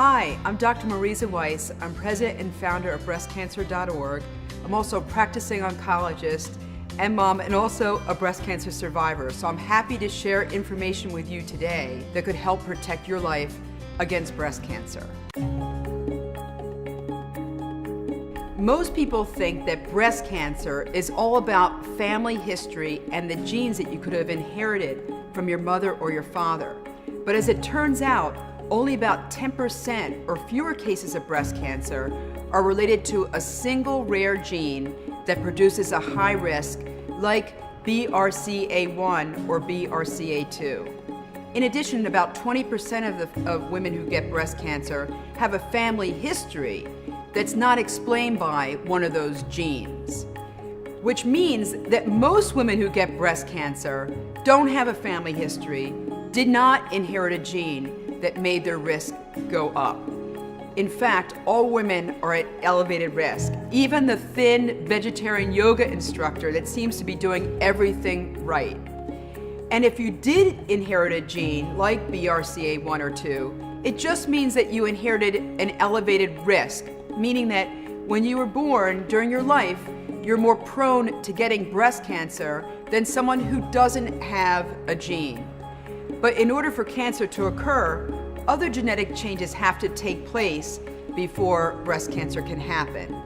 Hi, I'm Dr. Marisa Weiss. I'm president and founder of breastcancer.org. I'm also a practicing oncologist and mom, and also a breast cancer survivor. So I'm happy to share information with you today that could help protect your life against breast cancer. Most people think that breast cancer is all about family history and the genes that you could have inherited from your mother or your father. But as it turns out, only about 10% or fewer cases of breast cancer are related to a single rare gene that produces a high risk, like BRCA1 or BRCA2. In addition, about 20% of women who get breast cancer have a family history that's not explained by one of those genes, which means that most women who get breast cancer don't have a family history, did not inherit a gene that made their risk go up. In fact, all women are at elevated risk. Even the thin vegetarian yoga instructor that seems to be doing everything right. And if you did inherit a gene like BRCA1 or 2, it just means that you inherited an elevated risk, meaning that when you were born during your life, you're more prone to getting breast cancer than someone who doesn't have a gene. But in order for cancer to occur, other genetic changes have to take place before breast cancer can happen.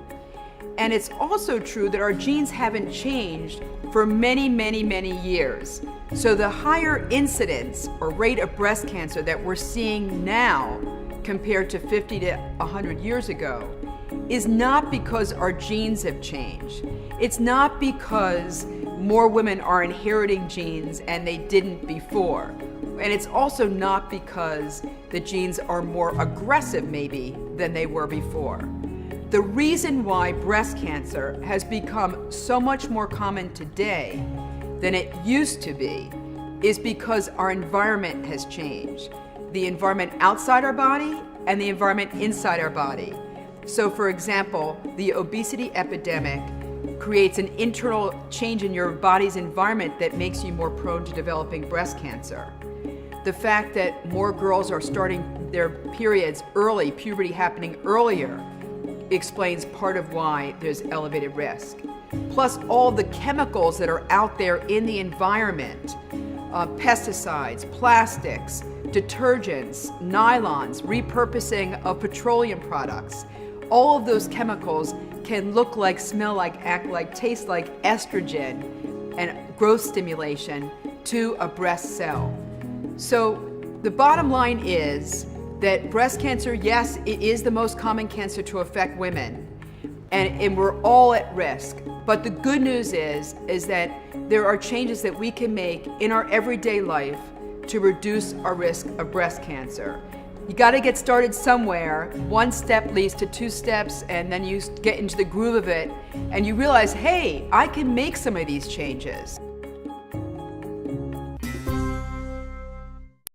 And it's also true that our genes haven't changed for many, many, many years. So the higher incidence or rate of breast cancer that we're seeing now compared to 50 to 100 years ago is not because our genes have changed. It's not because more women are inheriting genes and they didn't before. And it's also not because the genes are more aggressive maybe than they were before. The reason why breast cancer has become so much more common today than it used to be is because our environment has changed. The environment outside our body and the environment inside our body. So for example, the obesity epidemic creates an internal change in your body's environment that makes you more prone to developing breast cancer. The fact that more girls are starting their periods early, puberty happening earlier, explains part of why there's elevated risk. Plus all the chemicals that are out there in the environment, pesticides, plastics, detergents, nylons, repurposing of petroleum products, all of those chemicals can look like, smell like, act like, taste like estrogen and growth stimulation to a breast cell. So the bottom line is that breast cancer, yes, it is the most common cancer to affect women, and we're all at risk. But the good news is that there are changes that we can make in our everyday life to reduce our risk of breast cancer. You got to get started somewhere. One step leads to two steps, and then you get into the groove of it, and you realize, hey, I can make some of these changes.